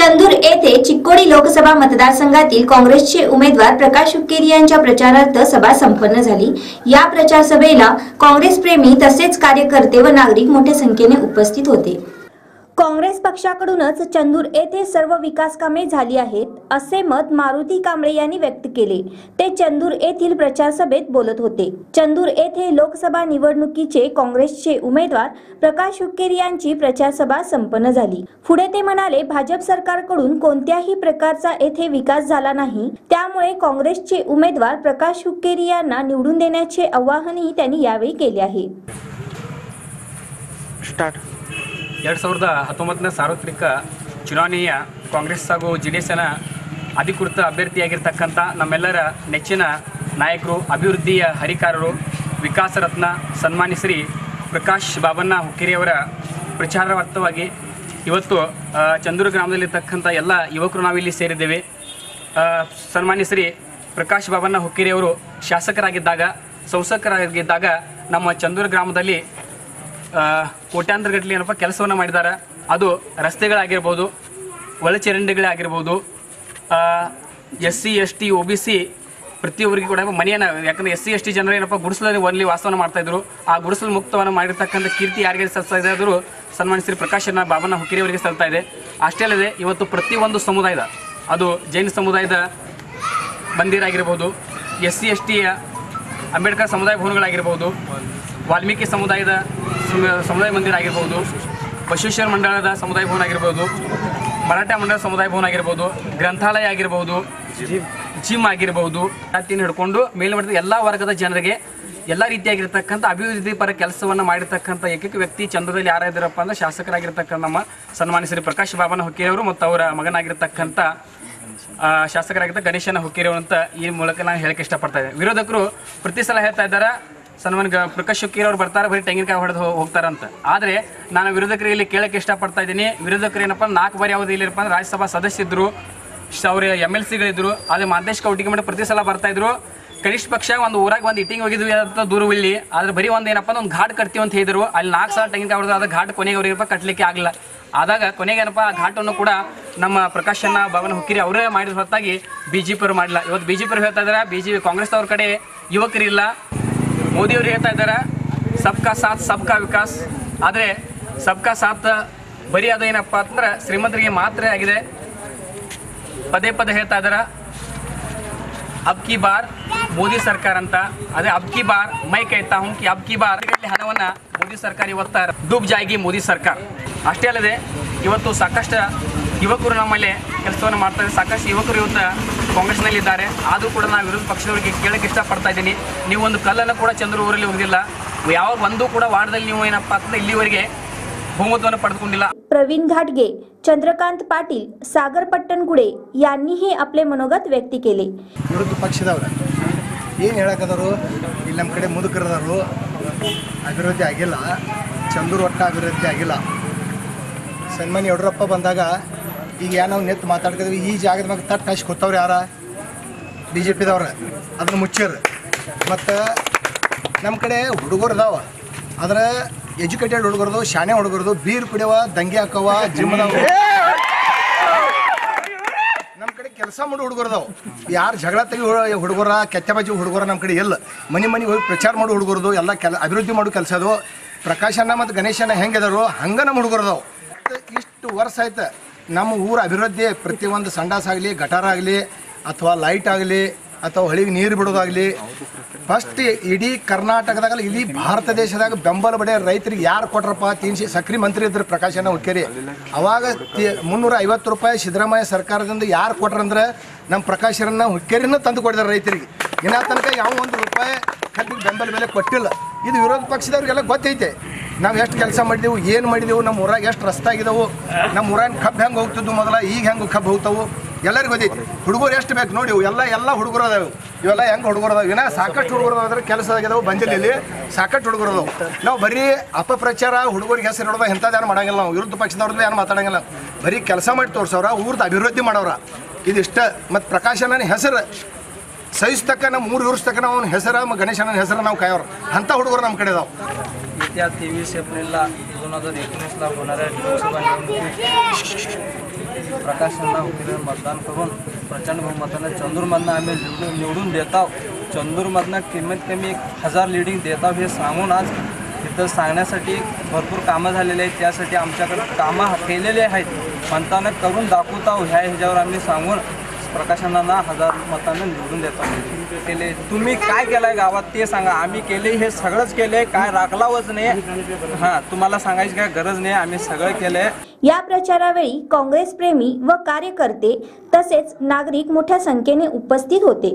चंदूर येथे चिक्कोडी लोकसभा मतदारसंघातील काँग्रेसचे उमेदवार प्रकाश हुक्केरी यांच्या प्रचारार्थ सभा संपन्न झाली। या प्रचार सभेला काँग्रेस प्रेमी तसेच कार्यकर्ते व नागरिक मोठ्या संख्येने उपस्थित होते। काँग्रेस पक्षाकडूनच चंदूर येथे सर्व विकास कामे झाली आहेत असे मत मारुती कांबळे यांनी व्यक्त केले। ते चंदूर येथील प्रचार सभेत बोलत होते। चंदूर येथे लोकसभा निवडणुकीचे काँग्रेसचे उमेदवार प्रकाश हुक्केरी यांची प्रचार सभा संपन्न झाली। पुढे ते म्हणाले, भाजप सरकारकडून कोणत्याही प्रकारचा येथे विकास झाला नाही, त्यामुळे काँग्रेसचे उमेदवार प्रकाश हुक्केरी यांना निवडून देण्याचे आवाहनही त्यांनी यावेळी केले आहे। 2019 ಸಾರ್ವತ್ರಿಕ ಚುನಾವಣೆಯ ಕಾಂಗ್ರೆಸ್ ಹಾಗೂ ಜೆಡಿಎಸ್ನ ಅಧಿಕೃತ ಅಭ್ಯರ್ಥಿಯಾಗಿರತಕ್ಕಂತ ನಮ್ಮೆಲ್ಲರ ನೆಚ್ಚಿನ ನಾಯಕರು, ಅಭಿವೃದ್ಧಿಯ ಹರಿಕಾರರು, ವಿಕಾಸ ರತ್ನ ಸನ್ಮಾನ್ಯ ಶ್ರೀ ಪ್ರಕಾಶ್ ಬಾಬಣ್ಣ ಹುಕ್ಕೇರಿ ಅವರ ಪ್ರಚಾರಾರ್ಥವಾಗಿ ಇವತ್ತು ಚಂದೂರು ಗ್ರಾಮದಲ್ಲಿರತಕ್ಕಂತ ಎಲ್ಲ ಯುವಕರು ನಾವು ಇಲ್ಲಿ ಸೇರಿದ್ದೇವೆ। ಸನ್ಮಾನ್ಯ ಶ್ರೀ ಪ್ರಕಾಶ್ ಬಾಬಣ್ಣ ಹುಕ್ಕೇರಿ ಅವರು ಶಾಸಕರಾಗಿದ್ದಾಗ, ಸಂಸದರಾಗಿದ್ದಾಗ ನಮ್ಮ ಚಂದೂರು ಗ್ರಾಮದಲ್ಲಿ ಕೋಟ್ಯಾಂತರ ಗಟ್ಟಲೆ ಏನಪ್ಪ ಕೆಲಸವನ್ನು ಮಾಡಿದ್ದಾರೆ। ಅದು ರಸ್ತೆಗಳಾಗಿರ್ಬೋದು, ಒಳಚರಂಡಿಗಳಾಗಿರ್ಬೋದು, SC ST OBC ಪ್ರತಿಯೊಬ್ಬರಿಗೆ ಕೂಡ ಮನೆಯನ್ನು, ಯಾಕಂದರೆ SC ST ಜನರು ಏನಪ್ಪ ಗುಡಿಸಲಲ್ಲಿ ಒಲ್ಲಿ ವಾಸವನ್ನು ಮಾಡ್ತಾಯಿದ್ರು। ಆ ಗುಡಿಸಲು ಮುಕ್ತವನ್ನು ಮಾಡಿರ್ತಕ್ಕಂಥ ಕೀರ್ತಿ ಯಾರಿಗೆ ಸಲ್ತಾ ಇದೆ ಆದರೂ ಸನ್ಮಾನ್ಯ ಶ್ರೀ ಪ್ರಕಾಶನ ಬಾಬಣ್ಣ ಹುಕ್ಕೇರಿ ಅವರಿಗೆ ಸಲ್ತಾ ಇದೆ। ಅಷ್ಟೇ ಅಲ್ಲದೆ ಇವತ್ತು ಪ್ರತಿಯೊಂದು ಸಮುದಾಯದ, ಅದು ಜೈನ ಸಮುದಾಯದ ಮಂದಿರಾಗಿರ್ಬೋದು, SC ST ಅಂಬೇಡ್ಕರ್ ಸಮುದಾಯ ಭವನಗಳಾಗಿರ್ಬೋದು, ವಾಲ್ಮೀಕಿ ಸಮುದಾಯದ ಸಮುದಾಯ ಮಂದಿರ ಆಗಿರ್ಬೋದು, ಬಸವೇಶ್ವರ ಮಂಡಳದ ಸಮುದಾಯ ಭವನ ಆಗಿರ್ಬೋದು, ಮರಾಠ ಮಂಡಳ ಸಮುದಾಯ ಭವನ ಆಗಿರ್ಬೋದು, ಗ್ರಂಥಾಲಯ ಆಗಿರ್ಬೋದು, ಜಿಮ್ ಆಗಿರ್ಬೋದು, ಜಾತಿಯನ್ನು ಹಿಡ್ಕೊಂಡು ಮೇಲ್ಮಟ್ಟದ ಎಲ್ಲ ವರ್ಗದ ಜನರಿಗೆ ಎಲ್ಲ ರೀತಿಯಾಗಿರ್ತಕ್ಕಂಥ ಅಭಿವೃದ್ಧಿ ಪರ ಕೆಲಸವನ್ನು ಮಾಡಿರ್ತಕ್ಕಂಥ ಏಕೈಕ ವ್ಯಕ್ತಿ ಚಂದ್ರದಲ್ಲಿ ಯಾರಾದಿರಪ್ಪ ಅಂದ್ರೆ ಶಾಸಕರಾಗಿರ್ತಕ್ಕಂಥ ನಮ್ಮ ಸನ್ಮಾನ್ಯ ಶ್ರೀ ಪ್ರಕಾಶ್ ಬಾಬಣ್ಣ ಹುಕ್ಕೇರಿ ಅವರು ಮತ್ತು ಅವರ ಮಗನಾಗಿರ್ತಕ್ಕಂಥ ಶಾಸಕರಾಗಿದ್ದ ಗಣೇಶನ ಹುಕ್ಕೇರಿ ಅವರು ಅಂತ ಈ ಮೂಲಕ ನಾನು ಹೇಳಕ್ಕೆ ಇಷ್ಟಪಡ್ತಾ ಇದ್ದೇನೆ। ವಿರೋಧಕರು ಪ್ರತಿ ಸಲ ಹೇಳ್ತಾ ಇದ್ದಾರೆ ಸನ್ಮಾನ್ಯ ಪ್ರಕಾಶ್ ಹುಕ್ಕೇರಿ ಅವರು ಬರ್ತಾರೆ, ಬರೀ ತೆಂಗಿನಕಾಯಿ ಹೊಡೆದು ಹೋಗ್ತಾರಂತ। ಆದರೆ ನಾನು ವಿರೋಧಕರಿಗೆ ಇಲ್ಲಿ ಕೇಳಕ್ಕೆ ಇಷ್ಟಪಡ್ತಾ ಇದ್ದೀನಿ, ವಿರೋಧಕರು ಏನಪ್ಪ 4 ಬಾರಿ ಯಾವುದು ಇಲ್ಲಿರಪ್ಪ ಅಂದ್ರೆ ರಾಜ್ಯಸಭಾ ಸದಸ್ಯರಿದ್ದರು, ಅವರು MLCಗಳಿದ್ರು, ಅದೇ ಮಾದೇಶ್ ಕೌಟಿಗೆ ಮಾಡಿ ಪ್ರತಿ ಸಲ ಬರ್ತಾಯಿದ್ರು। ಕನಿಷ್ಠ ಪಕ್ಷ ಒಂದು ಊರಾಗ ಒಂದು ಇಟ್ಟಿಂಗ್ ಹೋಗಿದ್ವಿ ಅಂತ ದೂರ ಇಲ್ಲಿ, ಆದರೆ ಬರೀ ಒಂದು ಏನಪ್ಪ ಒಂದು ಘಾಟ್ ಕಟ್ತೀವಿ ಅಂತ ಹೇಳಿದ್ರು। ಅಲ್ಲಿ 4 ಸಲ ತೆಂಗಿನಕಾಯಿ ಹೊಡೆದು ಅದು ಘಾಟ್ ಕೊನೆಗೆ ಅವ್ರಿಗಪ್ಪ ಕಟ್ಟಲಿಕ್ಕೆ ಆಗಲಿಲ್ಲ। ಆದಾಗ ಕೊನೆಗೇನಪ್ಪ ಆ ಘಾಟನ್ನು ಕೂಡ ನಮ್ಮ ಪ್ರಕಾಶನ ಬಾಬಣ್ಣ ಹುಕ್ಕೇರಿ ಅವರೇ ಮಾಡಿದ ಹೊರತಾಗಿ BJP ಅವರು ಮಾಡಿಲ್ಲ। ಇವತ್ತು BJP ಅವರು ಹೇಳ್ತಾ ಇದ್ದಾರೆ, ಕಾಂಗ್ರೆಸ್ ಅವ್ರ ಕಡೆ ಯುವಕರಿಲ್ಲ, ಮೋದಿಯವರು ಹೇಳ್ತಾ ಇದ್ದಾರೆ ಸಬ್ಕಾ ಸಾಥ್ ಸಬ್ಕಾ ವಿಕಾಸ್, ಆದರೆ ಸಬ್ಕಾ ಸಾಥ್ ಬರೀ ಅದು ಏನಪ್ಪ ಅಂದ್ರೆ ಶ್ರೀಮಂತರಿಗೆ ಮಾತ್ರ ಆಗಿದೆ। ಪದೇ ಪದೇ ಹೇಳ್ತಾ ಇದ್ದಾರೆ ಅಬ್ ಕಿ ಬಾರ್ ಮೋದಿ ಸರ್ಕಾರ ಅಂತ, ಅದೇ ಅಬ್ ಕಿ ಬಾರ್ ಮೈ ಕೈತಾ ಹೂಂ ಕಿ ಅಬ್ ಕಿ ಬಾರ್ ಹಣವನ್ನು ಮೋದಿ ಸರ್ಕಾರ ಇವತ್ತ ಡೂಬ್ ಜಾಯಿಗಿ ಮೋದಿ ಸರ್ಕಾರ। ಅಷ್ಟೇ ಅಲ್ಲದೆ ಇವತ್ತು ಸಾಕಷ್ಟು ಯುವಕರು ನಮ್ಮಲ್ಲಿ ಕೆಲಸವನ್ನು ಮಾಡ್ತಾರೆ, ಸಾಕಷ್ಟು ಯುವಕರು ಇವತ್ತು ಕಾಂಗ್ರೆಸ್ನಲ್ಲಿದ್ದಾರೆ। ಆದರೂ ಕೂಡ ನಾವು ವಿರೋಧ ಪಕ್ಷದವರಿಗೆ ಕೇಳಕ್ಕೆ ಇಷ್ಟಪಡ್ತಾ ಇದ್ದೀನಿ, ನೀವು ಒಂದು ಕಲ್ಲನ್ನು ಕೂಡ ಚಂದ್ರೂ ಊರಲ್ಲಿ ಹೋಗಿಲ್ಲ, ಯಾವಾಗ ಒಂದು ಕೂಡ ವಾರ್ಡದಲ್ಲಿ ನೀವು ಏನಪ್ಪ ಅಂತ ಇಲ್ಲಿವರೆಗೆ ಬಹುಮತವನ್ನು ಪಡೆದುಕೊಂಡಿಲ್ಲ। प्रवीण घाटगे, चंद्रकांत पाटील, सागर पट्टणगुडे यांनीही आपले मनोगत व्यक्त केले। ವಿರೋಧ ಪಕ್ಷದವರು ಏನು ಹೇಳಕದರು, ಇಲ್ಲಿ ನಮ್ಮ ಕಡೆ ಮುದುಕರದವರು ಅಭಿವೃದ್ಧಿ ಆಗಿಲ್ಲ, ಚಂದೂರು ಒಟ್ಟ ಅಭಿವೃದ್ಧಿ ಆಗಿಲ್ಲ। ಸನ್ಮಾನ್ಯ ಯಡಿಯೂರಪ್ಪ ಬಂದಾಗ ಈಗ ಏನೋ ನೆತ್ತು ಮಾತಾಡ್ತಿದ್ವಿ, ಈ ಜಾಗದ ಮ್ಯಾಗ ತಟ್ಟು ಹಚ್ಚಿ ಕೂತವ್ರು ಯಾರ BJPದವ್ರು, ಅದನ್ನು ಮುಚ್ಚಿರು। ಮತ್ತು ನಮ್ಮ ಕಡೆ ಹುಡುಗರು ಅದಾವ, ಆದರೆ ಎಜುಕೇಟೆಡ್ ಹುಡುಗರದು, ಶಾಣೆ ಹುಡುಗರದು, ಬೀರ್ ಕುಡಿಯವ, ದಂಗೆ ಹಾಕವ, ಜಿಮ್ದವ, ನಮ್ಮ ಕಡೆ ಕೆಲಸ ಮಾಡೋ ಹುಡುಗರದವು, ಯಾರು ಜಗಳ ತೆಗಿ ಹುಡುಗರ, ಕೆತ್ತೆ ಬಾಜಿ ಹುಡುಗರ ನಮ್ಮ ಕಡೆ ಇಲ್ಲ। ಮನೆ ಹೋಗಿ ಪ್ರಚಾರ ಮಾಡೋ ಹುಡುಗರದು, ಎಲ್ಲ ಅಭಿವೃದ್ಧಿ ಮಾಡೋ ಕೆಲಸ ಅದು। ಪ್ರಕಾಶನ ಮತ್ತು ಗಣೇಶನ ಹೆಂಗಿದಾರು ಹಂಗೆ ನಮ್ಮ ಹುಡುಗರದವು। ಇಷ್ಟು ವರ್ಷ ಆಯ್ತು ನಮ್ಮ ಊರ ಅಭಿವೃದ್ಧಿ, ಪ್ರತಿಯೊಂದು ಸಂಡಾಸ ಆಗಲಿ, ಗಟಾರ ಆಗಲಿ, ಅಥವಾ ಲೈಟ್ ಆಗಲಿ, ಅಥವಾ ಹೊಳಿಗೆ ನೀರು ಬಿಡೋದಾಗಲಿ, ಫಸ್ಟ್ ಇಡೀ ಕರ್ನಾಟಕದಾಗ, ಇಡೀ ಭಾರತ ದೇಶದಾಗ ಬೆಂಬಲ ಬಡೆ ರೈತರಿಗೆ ಯಾರು ಕೊಟ್ರಪ್ಪ? ಸಕ್ರಿ ಮಂತ್ರಿ ಇದ್ರು ಪ್ರಕಾಶನ ಹುಕ್ಕೇರಿ, ಅವಾಗ 350 ರೂಪಾಯಿ ಸಿದ್ದರಾಮಯ್ಯ ಸರ್ಕಾರದಿಂದ ಯಾರು ಕೊಟ್ರಂದ್ರೆ ನಮ್ಮ ಪ್ರಕಾಶರನ್ನ ಹುಕ್ಕೇರಿನ ತಂದು ಕೊಡಿದಾರೆ ರೈತರಿಗೆ। ಇನ್ನ ತನಕ ಯಾವ 1 ರೂಪಾಯಿ ಕಬ್ಬಿಗೆ ಬೆಂಬಲ ಬೆಲೆ ಕೊಟ್ಟಿಲ್ಲ। ಇದು ವಿರೋಧ ಪಕ್ಷದವ್ರಿಗೆಲ್ಲ ಗೊತ್ತೈತೆ ನಾವು ಎಷ್ಟು ಕೆಲಸ ಮಾಡಿದೆವು, ಏನು ಮಾಡಿದೆವು, ನಮ್ಮ ಊರಾಗ ಎಷ್ಟು ರಸ್ತೆ ಆಗಿದೆವು, ನಮ್ಮ ಊರಾಗ ಕಬ್ಬು ಹೆಂಗೆ ಹೋಗ್ತಿದ್ವು ಮೊದಲ, ಈಗ ಹೆಂಗೆ ಕಬ್ಬು ಹೋಗ್ತಾವು ಎಲ್ಲರಿಗೂ ಗೊತ್ತೈತಿ। ಹುಡುಗರು ಎಷ್ಟು ಬೇಕು ನೋಡಿ, ಎಲ್ಲ ಹುಡುಗರು ಅದಾವೆ, ಇವೆಲ್ಲ ಹೆಂಗೆ ಹುಡುಗರು ಅದಾವೆ, ಇನ್ನ ಸಾಕಷ್ಟು ಹುಡುಗರು ಅದಾದ್ರೆ ಕೆಲಸ ಆಗಿದಾವೆ, ಬಂದಿಲ್ಲ ಇಲ್ಲಿ ಸಾಕಷ್ಟು ಹುಡುಗರು ಅದಾವೆ। ನಾವು ಬರೀ ಅಪಪ್ರಚಾರ, ಹುಡುಗರಿಗೆ ಹೆಸರು ಹಿಡಿದ ಇಂಥದ್ದು ಏನು ಮಾಡಂಗಿಲ್ಲ, ನಾವು ವಿರೋಧ ಪಕ್ಷದವ್ರದ್ದು ಏನು ಮಾತಾಡಂಗಿಲ್ಲ, ಬರೀ ಕೆಲಸ ಮಾಡಿ ತೋರ್ಸವ್ರ, ಊರ್ದು ಅಭಿವೃದ್ಧಿ ಮಾಡೋರ ಇದಿಷ್ಟ। ಮತ್ತು ಪ್ರಕಾಶನ ಹೆಸರು ಸಹಿಸ್ತಕ್ಕ ನಮ್ಮ 3 ವರ್ಷ ತಕ್ಕ ನಾವು ಹೆಸರು, ಗಣೇಶನ ಹೆಸರು ನಾವು ಕಾಯೋರು, ಅಂಥ ಹುಡುಗರು ನಮ್ಮ ಕಡೆ ಅದಾವೆ। येत्या 23 एप्रिलला 2019ला होणाऱ्या लोकसभा निवडणुकीत प्रकाशांना हुकीला मतदान करून प्रचंड बहुमताने चंदूरमधनं आम्ही निवडून देत आहोत। चंदूरमधनं कमीत कमी 1000 लीडिंग देत आहोत हे सांगून आज इथं सांगण्यासाठी भरपूर कामं झालेले आहेत। त्यासाठी आमच्याकडे कामं केलेले आहेत म्हणताना करून दाखवत आहोत। ह्याच्यावर आम्ही सांगून प्रकाशांना 1000 मतांना निवडून देतो केले। तुम्ही काय केलंय गावात ते सांगा। आम्ही केले हे सगळंच केले, काय राखलावच नाही। हां, तुम्हाला सांगायची काय गरज नाही, आम्ही सगळं केलंय। या प्रचारावेळी काँग्रेस प्रेमी व कार्यकर्ते तसेच नागरिक मोठ्या संख्येने उपस्थित होते।